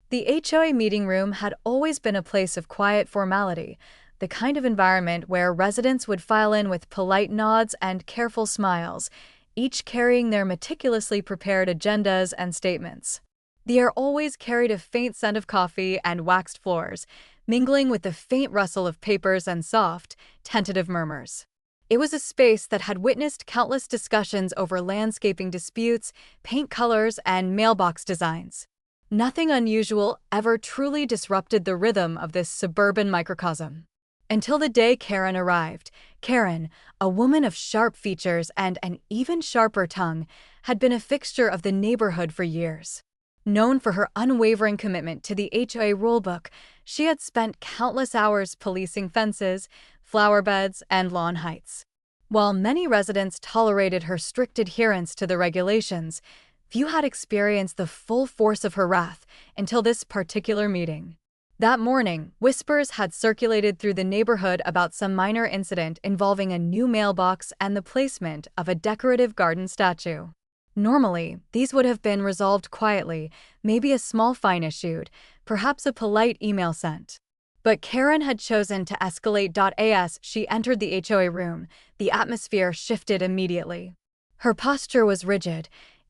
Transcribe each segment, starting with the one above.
The HOA meeting room had always been a place of quiet formality, the kind of environment where residents would file in with polite nods and careful smiles, each carrying their meticulously prepared agendas and statements. The air always carried a faint scent of coffee and waxed floors, mingling with the faint rustle of papers and soft, tentative murmurs. It was a space that had witnessed countless discussions over landscaping disputes, paint colors, and mailbox designs. Nothing unusual ever truly disrupted the rhythm of this suburban microcosm. Until the day Karen arrived. Karen, a woman of sharp features and an even sharper tongue, had been a fixture of the neighborhood for years. Known for her unwavering commitment to the HOA rulebook, she had spent countless hours policing fences, flower beds, and lawn heights. While many residents tolerated her strict adherence to the regulations, few had experienced the full force of her wrath until this particular meeting. That morning, whispers had circulated through the neighborhood about some minor incident involving a new mailbox and the placement of a decorative garden statue. Normally, these would have been resolved quietly, maybe a small fine issued, perhaps a polite email sent. But Karen had chosen to escalate. As she entered the HOA room, the atmosphere shifted immediately. Her posture was rigid,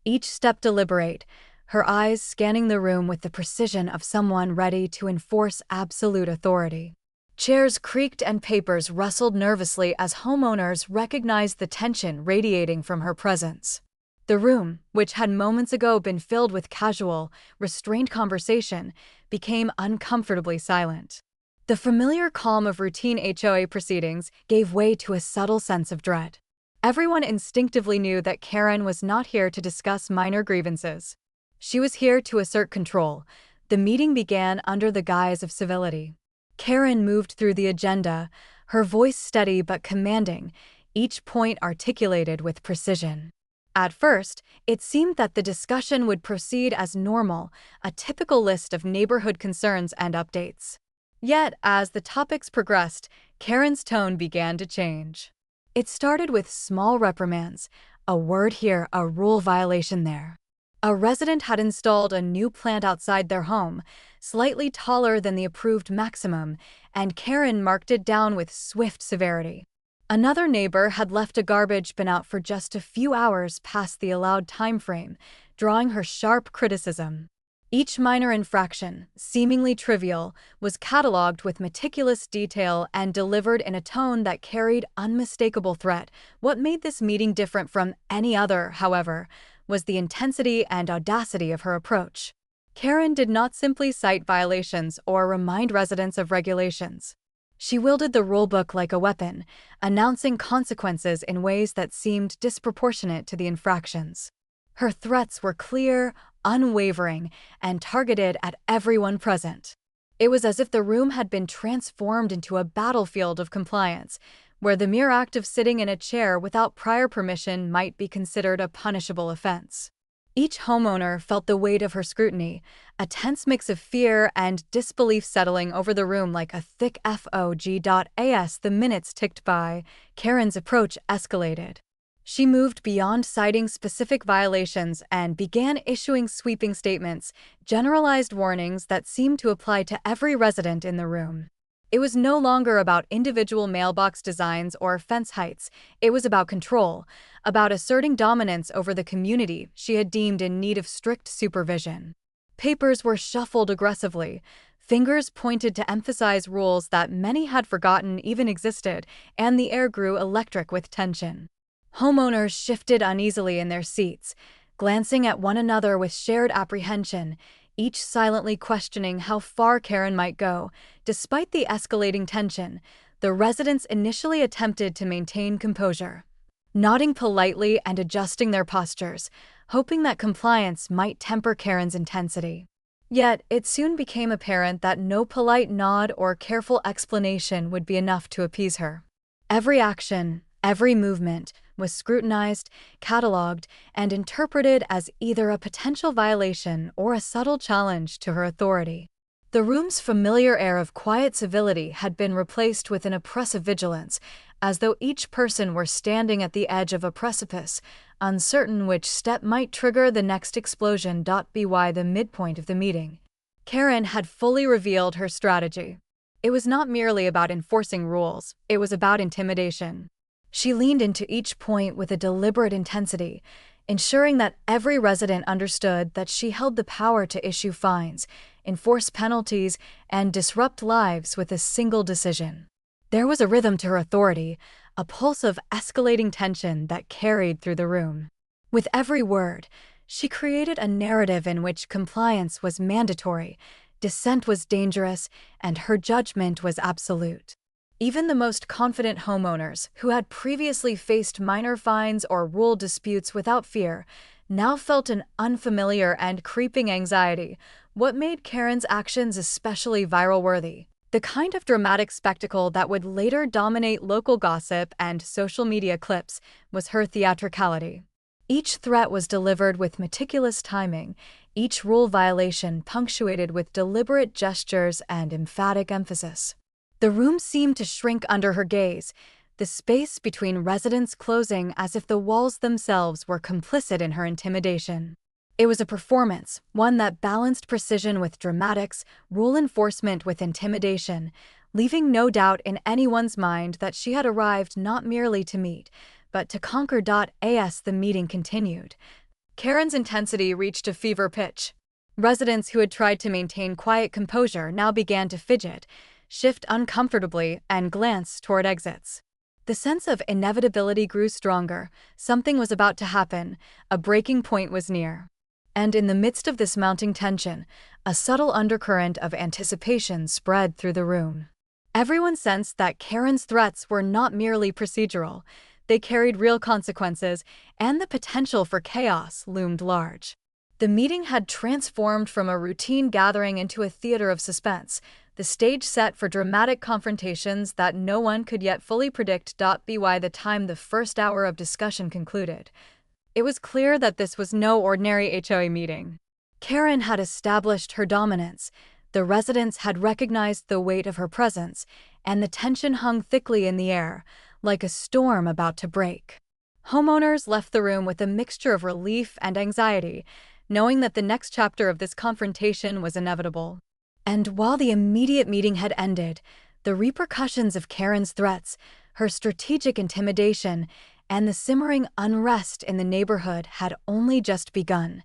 each step deliberate, her eyes scanning the room with the precision of someone ready to enforce absolute authority. Chairs creaked and papers rustled nervously as homeowners recognized the tension radiating from her presence. The room, which had moments ago been filled with casual, restrained conversation, became uncomfortably silent. The familiar calm of routine HOA proceedings gave way to a subtle sense of dread. Everyone instinctively knew that Karen was not here to discuss minor grievances. She was here to assert control. The meeting began under the guise of civility. Karen moved through the agenda, her voice steady but commanding, each point articulated with precision. At first, it seemed that the discussion would proceed as normal, a typical list of neighborhood concerns and updates. Yet, as the topics progressed, Karen's tone began to change. It started with small reprimands, a word here, a rule violation there. A resident had installed a new plant outside their home, slightly taller than the approved maximum, and Karen marked it down with swift severity. Another neighbor had left a garbage bin out for just a few hours past the allowed time frame, drawing her sharp criticism. Each minor infraction, seemingly trivial, was catalogued with meticulous detail and delivered in a tone that carried unmistakable threat. What made this meeting different from any other, however, was the intensity and audacity of her approach. Karen did not simply cite violations or remind residents of regulations. She wielded the rulebook like a weapon, announcing consequences in ways that seemed disproportionate to the infractions. Her threats were clear, unwavering, and targeted at everyone present. It was as if the room had been transformed into a battlefield of compliance, where the mere act of sitting in a chair without prior permission might be considered a punishable offense. Each homeowner felt the weight of her scrutiny, a tense mix of fear and disbelief settling over the room like a thick fog. As the minutes ticked by, Karen's approach escalated. She moved beyond citing specific violations and began issuing sweeping statements, generalized warnings that seemed to apply to every resident in the room. It was no longer about individual mailbox designs or fence heights. It was about control, about asserting dominance over the community she had deemed in need of strict supervision. Papers were shuffled aggressively, fingers pointed to emphasize rules that many had forgotten even existed, and the air grew electric with tension. Homeowners shifted uneasily in their seats, glancing at one another with shared apprehension, each silently questioning how far Karen might go. Despite the escalating tension, the residents initially attempted to maintain composure, nodding politely and adjusting their postures, hoping that compliance might temper Karen's intensity. Yet, it soon became apparent that no polite nod or careful explanation would be enough to appease her. Every action, every movement, was scrutinized, catalogued, and interpreted as either a potential violation or a subtle challenge to her authority. The room's familiar air of quiet civility had been replaced with an oppressive vigilance, as though each person were standing at the edge of a precipice, uncertain which step might trigger the next explosion. By the midpoint of the meeting, Karen had fully revealed her strategy. It was not merely about enforcing rules, it was about intimidation. She leaned into each point with a deliberate intensity, ensuring that every resident understood that she held the power to issue fines, enforce penalties, and disrupt lives with a single decision. There was a rhythm to her authority, a pulse of escalating tension that carried through the room. With every word, she created a narrative in which compliance was mandatory, dissent was dangerous, and her judgment was absolute. Even the most confident homeowners, who had previously faced minor fines or rule disputes without fear, now felt an unfamiliar and creeping anxiety. What made Karen's actions especially viral-worthy? The kind of dramatic spectacle that would later dominate local gossip and social media clips was her theatricality. Each threat was delivered with meticulous timing, each rule violation punctuated with deliberate gestures and emphatic emphasis. The room seemed to shrink under her gaze, the space between residents closing as if the walls themselves were complicit in her intimidation. It was a performance, one that balanced precision with dramatics, rule enforcement with intimidation, leaving no doubt in anyone's mind that she had arrived not merely to meet, but to conquer. As the meeting continued, Karen's intensity reached a fever pitch. Residents who had tried to maintain quiet composure now began to fidget, shift uncomfortably, and glance toward exits. The sense of inevitability grew stronger. Something was about to happen, a breaking point was near. And in the midst of this mounting tension, a subtle undercurrent of anticipation spread through the room. Everyone sensed that Karen's threats were not merely procedural. They carried real consequences, and the potential for chaos loomed large. The meeting had transformed from a routine gathering into a theater of suspense, the stage set for dramatic confrontations that no one could yet fully predict. By the time the first hour of discussion concluded, it was clear that this was no ordinary HOA meeting. Karen had established her dominance, the residents had recognized the weight of her presence, and the tension hung thickly in the air, like a storm about to break. Homeowners left the room with a mixture of relief and anxiety, knowing that the next chapter of this confrontation was inevitable. And while the immediate meeting had ended, the repercussions of Karen's threats, her strategic intimidation, and the simmering unrest in the neighborhood had only just begun.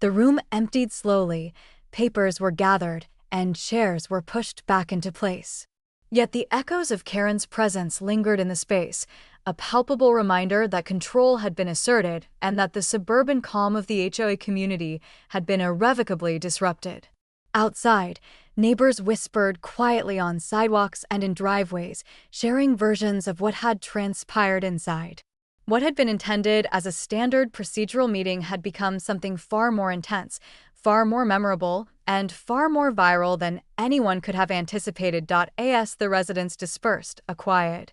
The room emptied slowly, papers were gathered, and chairs were pushed back into place. Yet the echoes of Karen's presence lingered in the space, a palpable reminder that control had been asserted and that the suburban calm of the HOA community had been irrevocably disrupted. Outside, neighbors whispered quietly on sidewalks and in driveways, sharing versions of what had transpired inside. What had been intended as a standard procedural meeting had become something far more intense, far more memorable, and far more viral than anyone could have anticipated. As the residents dispersed, a quiet,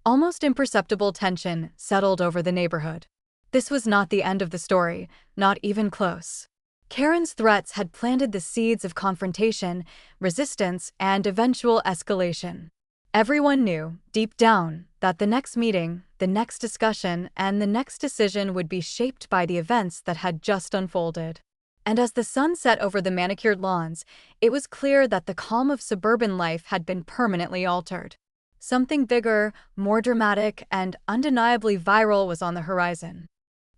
almost imperceptible tension settled over the neighborhood. This was not the end of the story, not even close. Karen's threats had planted the seeds of confrontation, resistance, and eventual escalation. Everyone knew, deep down, that the next meeting, the next discussion, and the next decision would be shaped by the events that had just unfolded. And as the sun set over the manicured lawns, it was clear that the calm of suburban life had been permanently altered. Something bigger, more dramatic, and undeniably viral was on the horizon.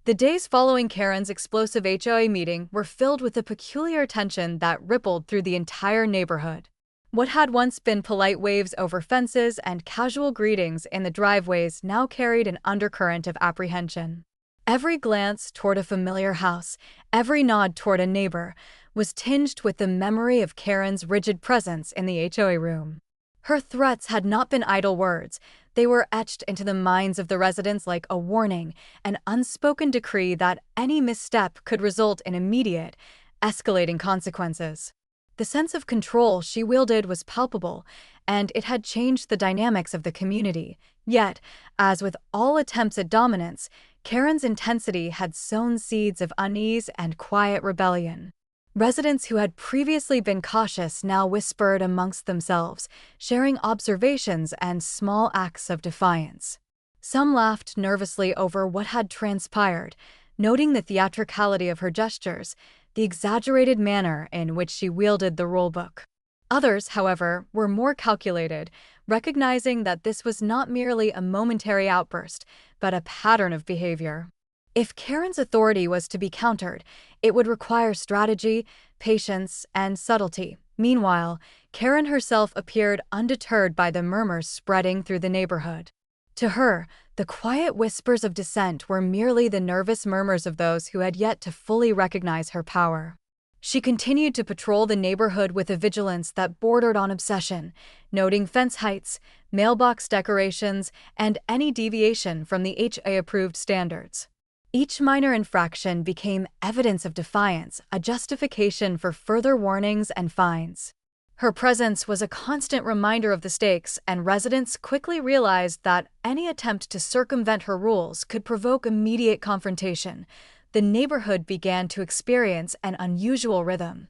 The days following Karen's explosive HOA meeting were filled with a peculiar tension that rippled through the entire neighborhood. What had once been polite waves over fences and casual greetings in the driveways now carried an undercurrent of apprehension. Every glance toward a familiar house, every nod toward a neighbor, was tinged with the memory of Karen's rigid presence in the HOA room. Her threats had not been idle words. They were etched into the minds of the residents like a warning, an unspoken decree that any misstep could result in immediate, escalating consequences. The sense of control she wielded was palpable, and it had changed the dynamics of the community. Yet, as with all attempts at dominance, Karen's intensity had sown seeds of unease and quiet rebellion. Residents who had previously been cautious now whispered amongst themselves, sharing observations and small acts of defiance. Some laughed nervously over what had transpired, noting the theatricality of her gestures. the exaggerated manner in which she wielded the rulebook. Others, however, were more calculated, recognizing that this was not merely a momentary outburst, but a pattern of behavior. If Karen's authority was to be countered, it would require strategy, patience, and subtlety. Meanwhile, Karen herself appeared undeterred by the murmurs spreading through the neighborhood. To her, the quiet whispers of dissent were merely the nervous murmurs of those who had yet to fully recognize her power. She continued to patrol the neighborhood with a vigilance that bordered on obsession, noting fence heights, mailbox decorations, and any deviation from the HOA-approved standards. Each minor infraction became evidence of defiance, a justification for further warnings and fines. Her presence was a constant reminder of the stakes, and residents quickly realized that any attempt to circumvent her rules could provoke immediate confrontation. The neighborhood began to experience an unusual rhythm,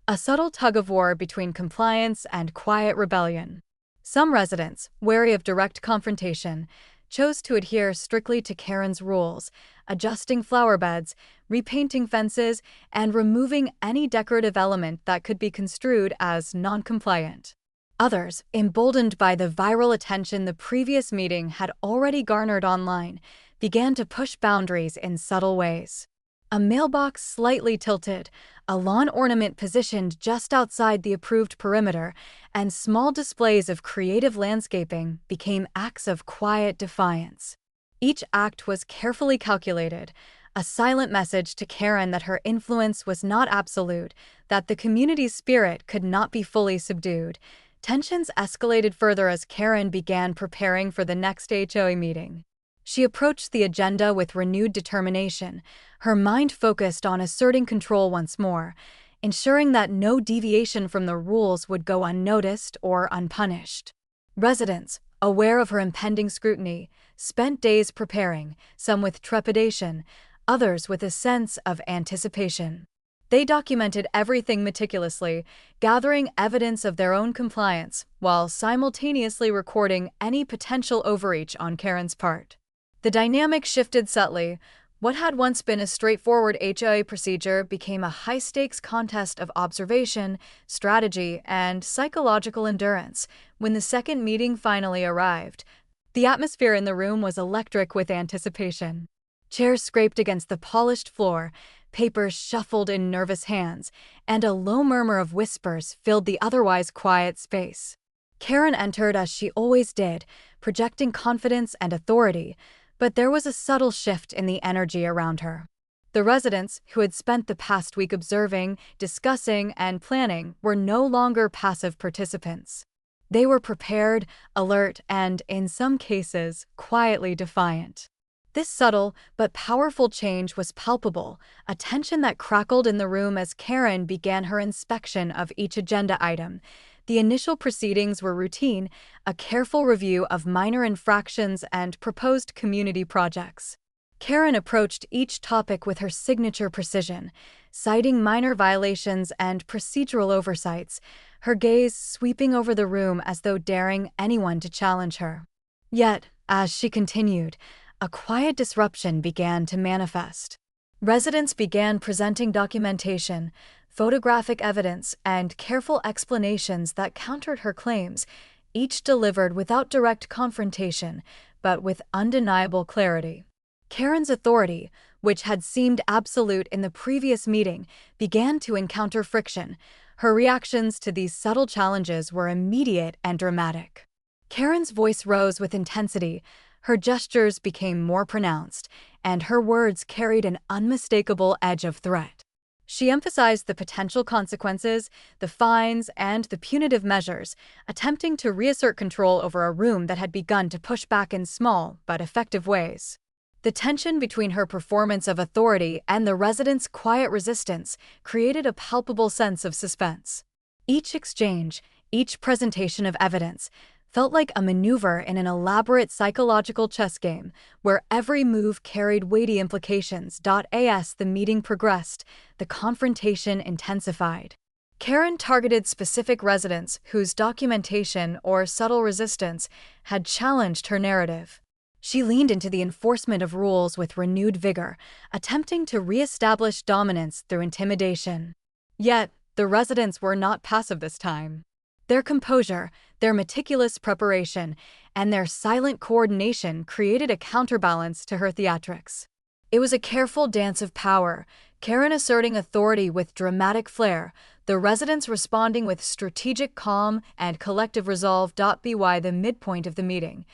a subtle tug-of-war between compliance and quiet rebellion. Some residents, wary of direct confrontation, chose to adhere strictly to Karen's rules, adjusting flower beds, repainting fences, and removing any decorative element that could be construed as non-compliant. Others, emboldened by the viral attention the previous meeting had already garnered online, began to push boundaries in subtle ways. A mailbox slightly tilted, a lawn ornament positioned just outside the approved perimeter, and small displays of creative landscaping became acts of quiet defiance. Each act was carefully calculated, a silent message to Karen that her influence was not absolute, that the community's spirit could not be fully subdued. Tensions escalated further as Karen began preparing for the next HOA meeting. She approached the agenda with renewed determination, her mind focused on asserting control once more, ensuring that no deviation from the rules would go unnoticed or unpunished. Residents, aware of her impending scrutiny, spent days preparing, some with trepidation, others with a sense of anticipation. They documented everything meticulously, gathering evidence of their own compliance, while simultaneously recording any potential overreach on Karen's part. The dynamic shifted subtly. What had once been a straightforward HOA procedure became a high-stakes contest of observation, strategy, and psychological endurance. When the second meeting finally arrived, the atmosphere in the room was electric with anticipation. Chairs scraped against the polished floor, papers shuffled in nervous hands, and a low murmur of whispers filled the otherwise quiet space. Karen entered as she always did, projecting confidence and authority, but there was a subtle shift in the energy around her. The residents, who had spent the past week observing, discussing, and planning, were no longer passive participants. They were prepared, alert, and, in some cases, quietly defiant. This subtle but powerful change was palpable, a tension that crackled in the room as Karen began her inspection of each agenda item. The initial proceedings were routine, a careful review of minor infractions and proposed community projects. Karen approached each topic with her signature precision, citing minor violations and procedural oversights, her gaze sweeping over the room as though daring anyone to challenge her. Yet, as she continued, a quiet disruption began to manifest. Residents began presenting documentation, photographic evidence, and careful explanations that countered her claims, each delivered without direct confrontation, but with undeniable clarity. Karen's authority, which had seemed absolute in the previous meeting, began to encounter friction. Her reactions to these subtle challenges were immediate and dramatic. Karen's voice rose with intensity, her gestures became more pronounced, and her words carried an unmistakable edge of threat. She emphasized the potential consequences, the fines, and the punitive measures, attempting to reassert control over a room that had begun to push back in small but effective ways. The tension between her performance of authority and the residents' quiet resistance created a palpable sense of suspense. Each exchange, each presentation of evidence, felt like a maneuver in an elaborate psychological chess game, where every move carried weighty implications. As the meeting progressed, the confrontation intensified. Karen targeted specific residents whose documentation or subtle resistance had challenged her narrative. She leaned into the enforcement of rules with renewed vigor, attempting to re-establish dominance through intimidation. Yet, the residents were not passive this time. Their composure, their meticulous preparation, and their silent coordination created a counterbalance to her theatrics. It was a careful dance of power, Karen asserting authority with dramatic flair, the residents responding with strategic calm and collective resolve. By the midpoint of the meeting,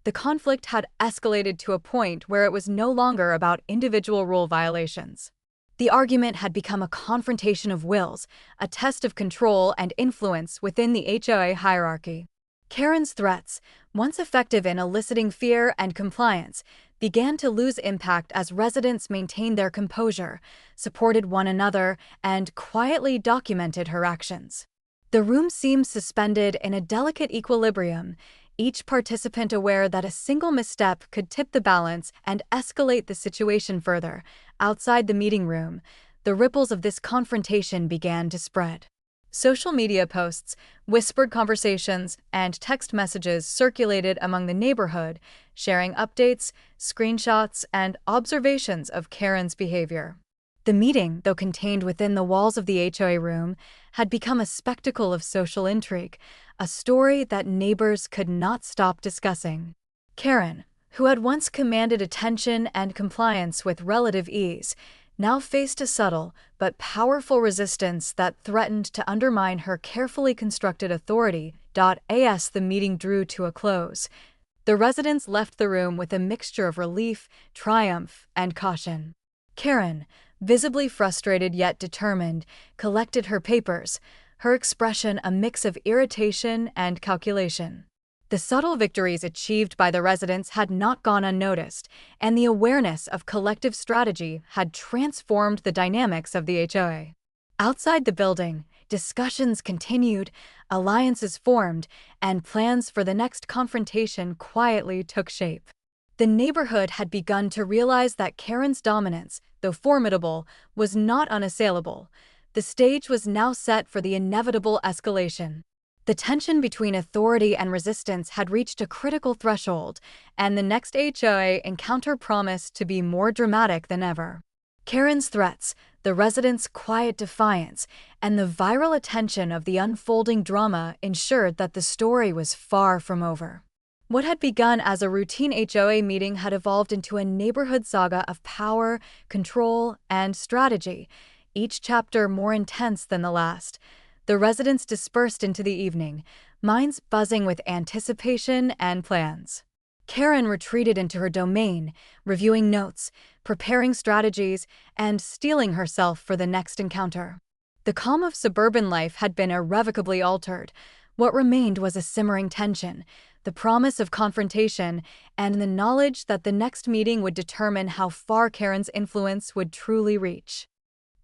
the conflict had escalated to a point where it was no longer about individual rule violations. The argument had become a confrontation of wills, a test of control and influence within the HOA hierarchy. Karen's threats, once effective in eliciting fear and compliance, began to lose impact as residents maintained their composure, supported one another, and quietly documented her actions. The room seemed suspended in a delicate equilibrium, each participant aware that a single misstep could tip the balance and escalate the situation further. Outside the meeting room, the ripples of this confrontation began to spread. Social media posts, whispered conversations, and text messages circulated among the neighborhood, sharing updates, screenshots, and observations of Karen's behavior. The meeting, though contained within the walls of the HOA room, had become a spectacle of social intrigue, a story that neighbors could not stop discussing. Karen, who had once commanded attention and compliance with relative ease, now faced a subtle but powerful resistance that threatened to undermine her carefully constructed authority. As the meeting drew to a close, the residents left the room with a mixture of relief, triumph, and caution. Karen, visibly frustrated yet determined, collected her papers, her expression a mix of irritation and calculation. The subtle victories achieved by the residents had not gone unnoticed, and the awareness of collective strategy had transformed the dynamics of the HOA. Outside the building, discussions continued, alliances formed, and plans for the next confrontation quietly took shape. The neighborhood had begun to realize that Karen's dominance, though formidable, was not unassailable. The stage was now set for the inevitable escalation. The tension between authority and resistance had reached a critical threshold, and the next HOA encounter promised to be more dramatic than ever. Karen's threats, the residents' quiet defiance, and the viral attention of the unfolding drama ensured that the story was far from over. What had begun as a routine HOA meeting had evolved into a neighborhood saga of power, control, and strategy, each chapter more intense than the last. The residents dispersed into the evening, minds buzzing with anticipation and plans. Karen retreated into her domain, reviewing notes, preparing strategies, and steeling herself for the next encounter. The calm of suburban life had been irrevocably altered. What remained was a simmering tension, the promise of confrontation, and the knowledge that the next meeting would determine how far Karen's influence would truly reach.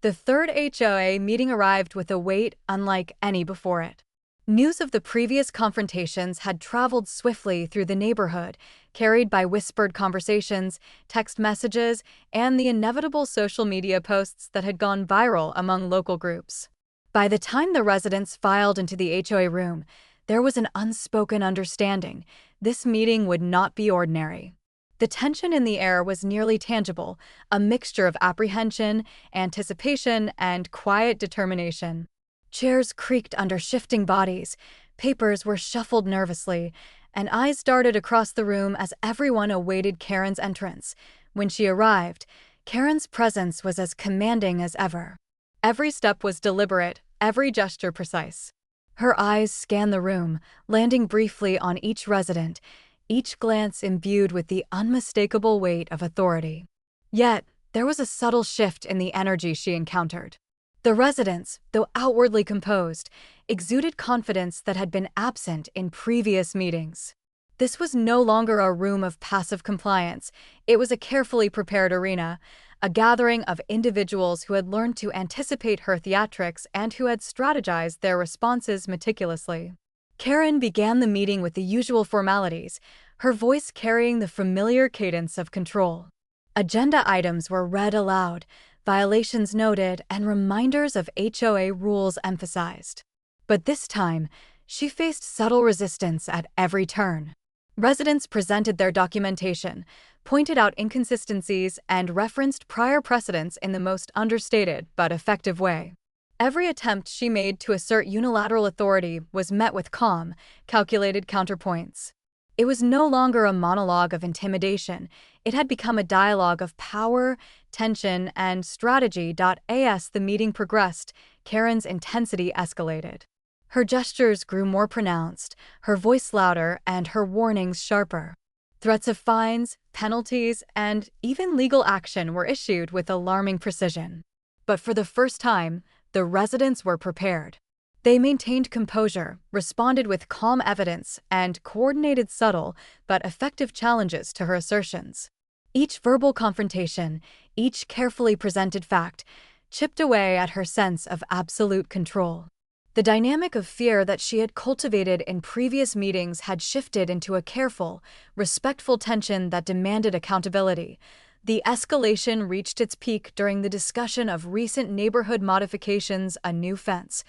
The third HOA meeting arrived with a weight unlike any before it. News of the previous confrontations had traveled swiftly through the neighborhood, carried by whispered conversations, text messages, and the inevitable social media posts that had gone viral among local groups. By the time the residents filed into the HOA room, there was an unspoken understanding. This meeting would not be ordinary. The tension in the air was nearly tangible, a mixture of apprehension, anticipation, and quiet determination. Chairs creaked under shifting bodies, papers were shuffled nervously, and eyes darted across the room as everyone awaited Karen's entrance. When she arrived, Karen's presence was as commanding as ever. Every step was deliberate, every gesture precise. Her eyes scanned the room, landing briefly on each resident, each glance imbued with the unmistakable weight of authority. Yet, there was a subtle shift in the energy she encountered. The residents, though outwardly composed, exuded confidence that had been absent in previous meetings. This was no longer a room of passive compliance. It was a carefully prepared arena, a gathering of individuals who had learned to anticipate her theatrics and who had strategized their responses meticulously. Karen began the meeting with the usual formalities, her voice carrying the familiar cadence of control. Agenda items were read aloud, violations noted, and reminders of HOA rules emphasized. But this time, she faced subtle resistance at every turn. Residents presented their documentation, pointed out inconsistencies, and referenced prior precedents in the most understated but effective way. Every attempt she made to assert unilateral authority was met with calm, calculated counterpoints. It was no longer a monologue of intimidation, it had become a dialogue of power, tension, and strategy. As the meeting progressed, Karen's intensity escalated. Her gestures grew more pronounced, her voice louder, and her warnings sharper. Threats of fines, penalties, and even legal action were issued with alarming precision. But for the first time, the residents were prepared. They maintained composure, responded with calm evidence, and coordinated subtle but effective challenges to her assertions. Each verbal confrontation, each carefully presented fact, chipped away at her sense of absolute control. The dynamic of fear that she had cultivated in previous meetings had shifted into a careful, respectful tension that demanded accountability. The escalation reached its peak during the discussion of recent neighborhood modifications: a new fence,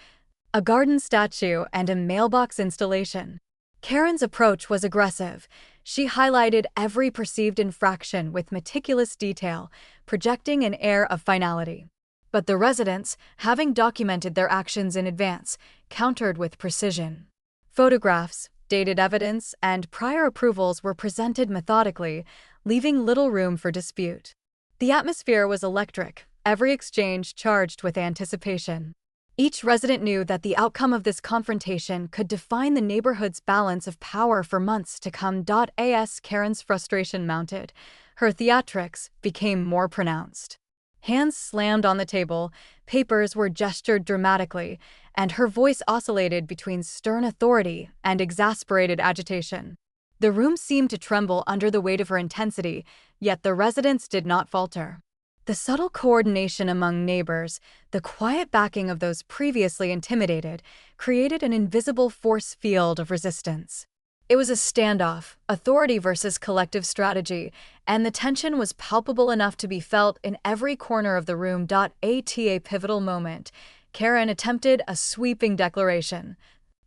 a garden statue, and a mailbox installation. Karen's approach was aggressive. She highlighted every perceived infraction with meticulous detail, projecting an air of finality. But the residents, having documented their actions in advance, countered with precision. Photographs, dated evidence, and prior approvals were presented methodically, leaving little room for dispute. The atmosphere was electric, every exchange charged with anticipation. Each resident knew that the outcome of this confrontation could define the neighborhood's balance of power for months to come. As Karen's frustration mounted, her theatrics became more pronounced. Hands slammed on the table, papers were gestured dramatically, and her voice oscillated between stern authority and exasperated agitation. The room seemed to tremble under the weight of her intensity, yet the residents did not falter. The subtle coordination among neighbors, the quiet backing of those previously intimidated, created an invisible force field of resistance. It was a standoff, authority versus collective strategy, and the tension was palpable enough to be felt in every corner of the room. At a pivotal moment, Karen attempted a sweeping declaration,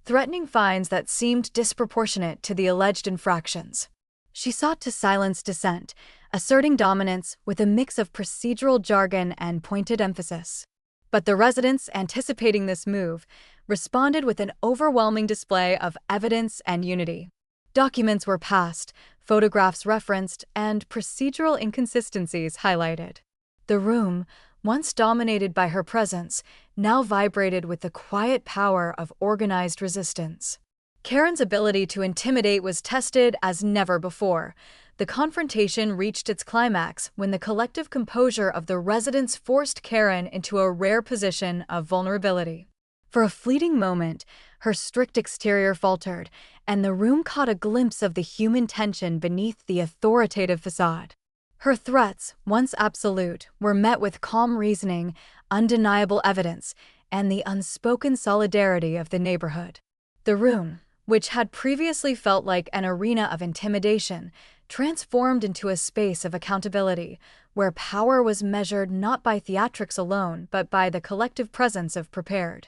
threatening fines that seemed disproportionate to the alleged infractions. She sought to silence dissent, asserting dominance with a mix of procedural jargon and pointed emphasis. But the residents, anticipating this move, responded with an overwhelming display of evidence and unity. Documents were passed, photographs referenced, and procedural inconsistencies highlighted. The room, once dominated by her presence, now vibrated with the quiet power of organized resistance. Karen's ability to intimidate was tested as never before. The confrontation reached its climax when the collective composure of the residents forced Karen into a rare position of vulnerability. For a fleeting moment, her strict exterior faltered, and the room caught a glimpse of the human tension beneath the authoritative facade. Her threats, once absolute, were met with calm reasoning, undeniable evidence, and the unspoken solidarity of the neighborhood. The room, which had previously felt like an arena of intimidation, transformed into a space of accountability, where power was measured not by theatrics alone but by the collective presence of prepared,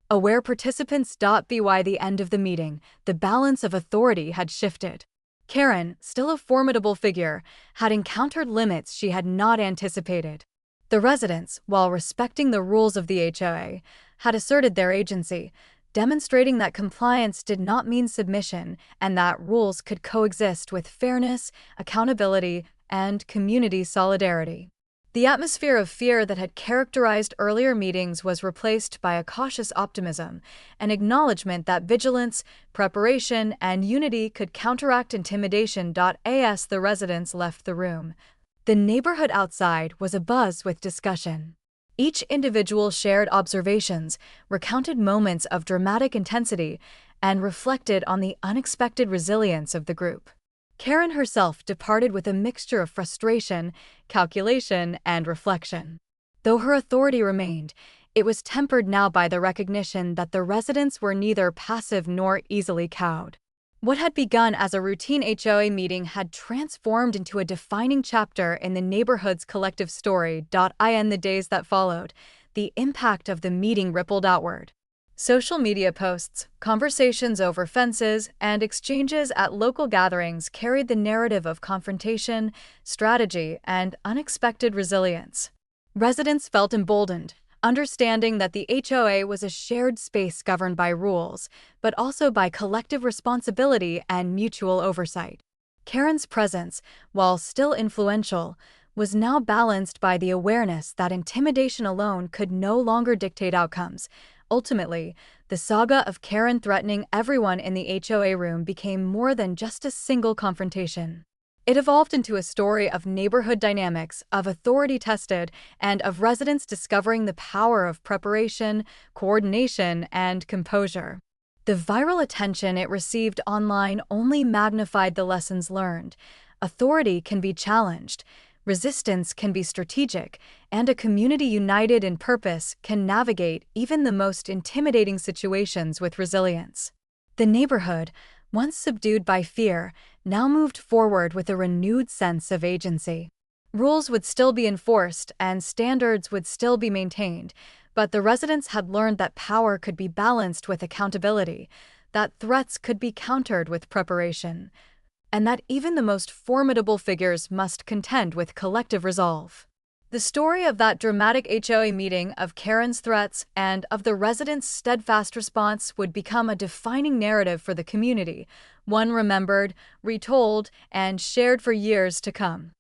aware participants. By the end of the meeting, the balance of authority had shifted. Karen, still a formidable figure, had encountered limits she had not anticipated. The residents, while respecting the rules of the HOA, had asserted their agency, demonstrating that compliance did not mean submission and that rules could coexist with fairness, accountability, and community solidarity. The atmosphere of fear that had characterized earlier meetings was replaced by a cautious optimism, an acknowledgement that vigilance, preparation, and unity could counteract intimidation. As the residents left the room, the neighborhood outside was abuzz with discussion. Each individual shared observations, recounted moments of dramatic intensity, and reflected on the unexpected resilience of the group. Karen herself departed with a mixture of frustration, calculation, and reflection. Though her authority remained, it was tempered now by the recognition that the residents were neither passive nor easily cowed. What had begun as a routine HOA meeting had transformed into a defining chapter in the neighborhood's collective story. In the days that followed, the impact of the meeting rippled outward. Social media posts, conversations over fences, and exchanges at local gatherings carried the narrative of confrontation, strategy, and unexpected resilience. Residents felt emboldened, understanding that the HOA was a shared space governed by rules, but also by collective responsibility and mutual oversight. Karen's presence, while still influential, was now balanced by the awareness that intimidation alone could no longer dictate outcomes. Ultimately, the saga of Karen threatening everyone in the HOA room became more than just a single confrontation. It evolved into a story of neighborhood dynamics, of authority tested, and of residents discovering the power of preparation, coordination, and composure. The viral attention it received online only magnified the lessons learned. Authority can be challenged, resistance can be strategic, and a community united in purpose can navigate even the most intimidating situations with resilience. The neighborhood, once subdued by fear, now moved forward with a renewed sense of agency. Rules would still be enforced and standards would still be maintained, but the residents had learned that power could be balanced with accountability, that threats could be countered with preparation, and that even the most formidable figures must contend with collective resolve. The story of that dramatic HOA meeting, of Karen's threats, and of the residents' steadfast response would become a defining narrative for the community, one remembered, retold, and shared for years to come.